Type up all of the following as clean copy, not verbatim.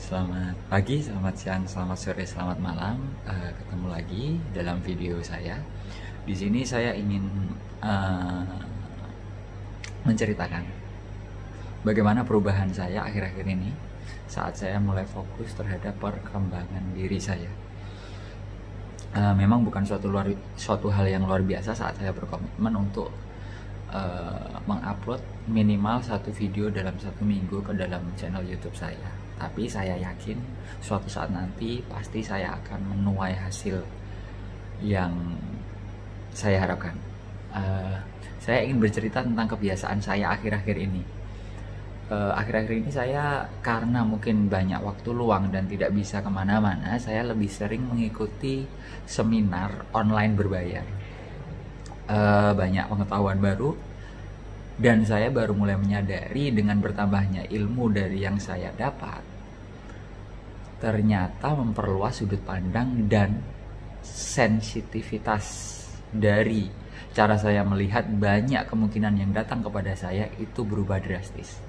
Selamat pagi, selamat siang, selamat sore, selamat malam. Ketemu lagi dalam video saya. Di sini saya ingin menceritakan bagaimana perubahan saya akhir-akhir ini saat saya mulai fokus terhadap perkembangan diri saya. Memang bukan suatu hal yang luar biasa saat saya berkomitmen untuk mengupload minimal satu video dalam satu minggu ke dalam channel YouTube saya. Tapi saya yakin suatu saat nanti pasti saya akan menuai hasil yang saya harapkan. Saya ingin bercerita tentang kebiasaan saya akhir-akhir ini. Akhir-akhir ini saya karena mungkin banyak waktu luang dan tidak bisa kemana-mana, saya lebih sering mengikuti seminar online berbayar. Banyak pengetahuan baru, dan saya baru mulai menyadari dengan bertambahnya ilmu dari yang saya dapat, ternyata memperluas sudut pandang dan sensitivitas dari cara saya melihat banyak kemungkinan yang datang kepada saya itu berubah drastis.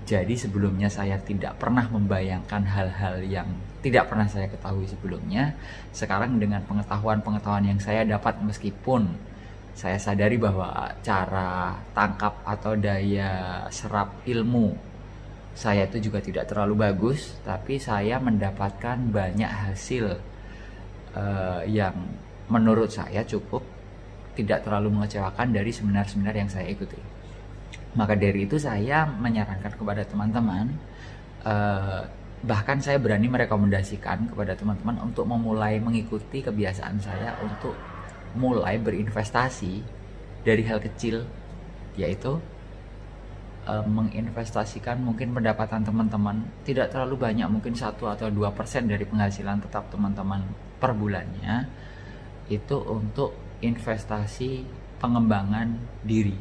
Jadi sebelumnya saya tidak pernah membayangkan hal-hal yang tidak pernah saya ketahui sebelumnya. Sekarang dengan pengetahuan-pengetahuan yang saya dapat, meskipun saya sadari bahwa cara tangkap atau daya serap ilmu saya itu juga tidak terlalu bagus, tapi saya mendapatkan banyak hasil yang menurut saya cukup tidak terlalu mengecewakan dari seminar-seminar yang saya ikuti. Maka dari itu saya menyarankan kepada teman-teman, bahkan saya berani merekomendasikan kepada teman-teman untuk memulai mengikuti kebiasaan saya untuk mulai berinvestasi dari hal kecil, yaitu menginvestasikan mungkin pendapatan teman-teman tidak terlalu banyak, mungkin 1 atau 2% dari penghasilan tetap teman-teman per bulannya, itu untuk investasi pengembangan diri.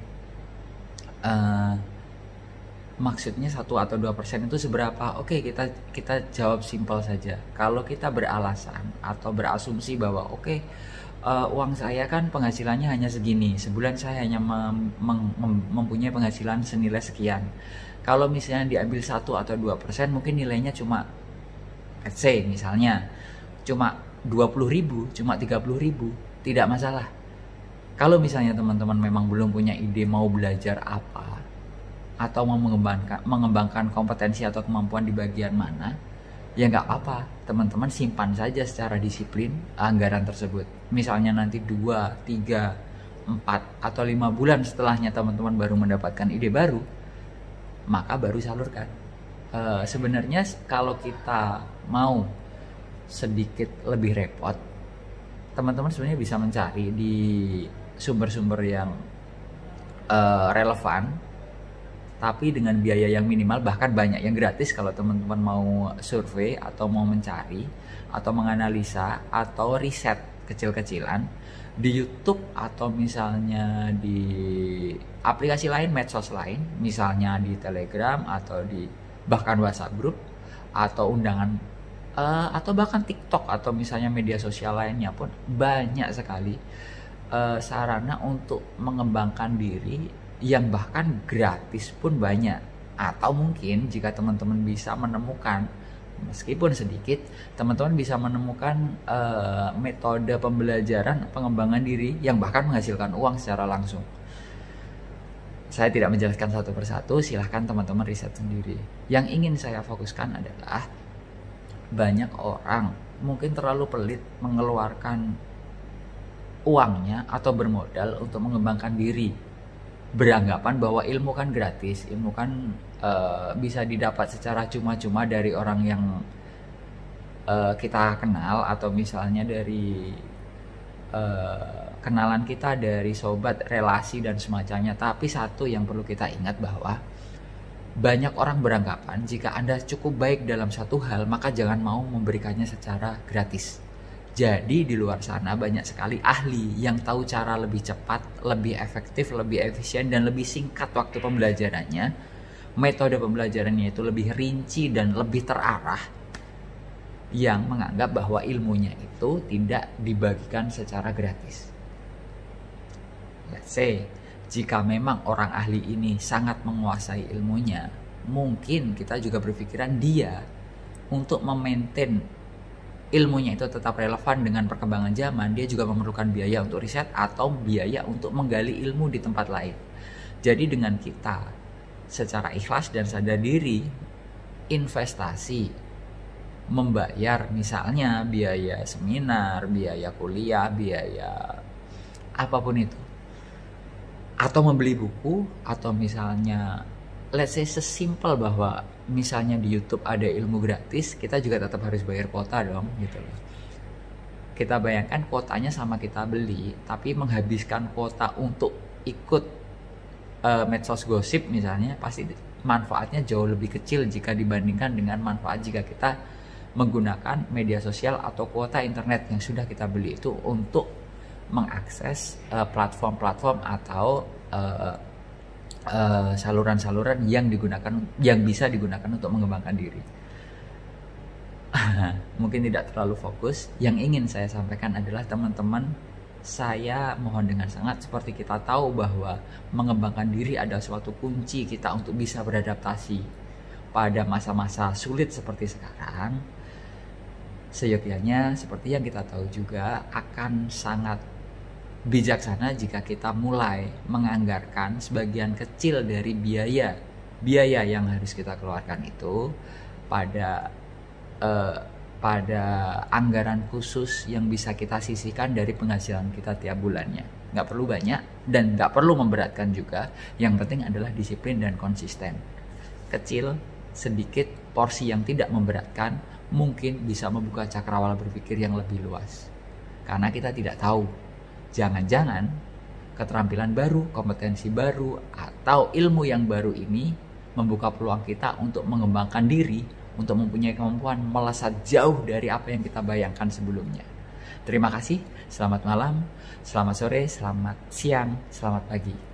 Maksudnya 1 atau 2% itu seberapa? Oke, kita jawab simpel saja. Kalau kita beralasan atau berasumsi bahwa uang saya kan penghasilannya hanya segini, sebulan saya hanya mempunyai penghasilan senilai sekian. Kalau misalnya diambil 1 atau 2%, mungkin nilainya cuma, let's say misalnya cuma 20.000, cuma 30.000, tidak masalah. Kalau misalnya teman-teman memang belum punya ide mau belajar apa, atau mau mengembangkan kompetensi atau kemampuan di bagian mana, ya nggak apa-apa, teman-teman simpan saja secara disiplin anggaran tersebut. Misalnya nanti 2, 3, 4, atau 5 bulan setelahnya teman-teman baru mendapatkan ide baru, maka baru salurkan. Sebenarnya kalau kita mau sedikit lebih repot, teman-teman sebenarnya bisa mencari di sumber-sumber yang relevan, tapi dengan biaya yang minimal, bahkan banyak yang gratis kalau teman-teman mau survei atau mau mencari atau menganalisa atau riset kecil-kecilan di YouTube atau misalnya di aplikasi lain, medsos lain, misalnya di Telegram atau di bahkan WhatsApp group atau undangan atau bahkan TikTok atau misalnya media sosial lainnya pun banyak sekali sarana untuk mengembangkan diri yang bahkan gratis pun banyak. Atau mungkin jika teman-teman bisa menemukan, meskipun sedikit, teman-teman bisa menemukan metode pembelajaran pengembangan diri yang bahkan menghasilkan uang secara langsung. Saya tidak menjelaskan satu persatu, silahkan teman-teman riset sendiri. Yang ingin saya fokuskan adalah banyak orang mungkin terlalu pelit mengeluarkan uangnya atau bermodal untuk mengembangkan diri, beranggapan bahwa ilmu kan gratis, ilmu kan bisa didapat secara cuma-cuma dari orang yang kita kenal, atau misalnya dari kenalan kita, dari sobat, relasi dan semacamnya. Tapi satu yang perlu kita ingat bahwa banyak orang beranggapan jika Anda cukup baik dalam satu hal, maka jangan mau memberikannya secara gratis. Jadi di luar sana banyak sekali ahli yang tahu cara lebih cepat, lebih efektif, lebih efisien, dan lebih singkat waktu pembelajarannya. Metode pembelajarannya itu lebih rinci dan lebih terarah, yang menganggap bahwa ilmunya itu tidak dibagikan secara gratis. Let's say, jika memang orang ahli ini sangat menguasai ilmunya, mungkin kita juga berpikiran dia untuk memaintain ilmunya itu tetap relevan dengan perkembangan zaman, dia juga memerlukan biaya untuk riset atau biaya untuk menggali ilmu di tempat lain. Jadi dengan kita secara ikhlas dan sadar diri investasi, membayar misalnya biaya seminar, biaya kuliah, biaya apapun itu, atau membeli buku, atau misalnya let's say sesimpel bahwa misalnya di YouTube ada ilmu gratis, kita juga tetap harus bayar kuota dong gitu loh. Kita bayangkan kuotanya sama kita beli, tapi menghabiskan kuota untuk ikut medsos gosip misalnya, pasti manfaatnya jauh lebih kecil jika dibandingkan dengan manfaat jika kita menggunakan media sosial atau kuota internet yang sudah kita beli itu untuk mengakses platform-platform atau saluran-saluran yang bisa digunakan untuk mengembangkan diri. Mungkin tidak terlalu fokus. Yang ingin saya sampaikan adalah teman-teman, saya mohon dengan sangat, seperti kita tahu bahwa mengembangkan diri adalah suatu kunci kita untuk bisa beradaptasi pada masa-masa sulit seperti sekarang. Seyogyanya seperti yang kita tahu juga akan sangat bijaksana jika kita mulai menganggarkan sebagian kecil dari biaya yang harus kita keluarkan itu pada anggaran khusus yang bisa kita sisihkan dari penghasilan kita tiap bulannya. Nggak perlu banyak dan nggak perlu memberatkan juga. Yang penting adalah disiplin dan konsisten. Kecil, sedikit, porsi yang tidak memberatkan mungkin bisa membuka cakrawala berpikir yang lebih luas. Karena kita tidak tahu, jangan-jangan keterampilan baru, kompetensi baru, atau ilmu yang baru ini membuka peluang kita untuk mengembangkan diri, untuk mempunyai kemampuan melesat jauh dari apa yang kita bayangkan sebelumnya. Terima kasih, selamat malam, selamat sore, selamat siang, selamat pagi.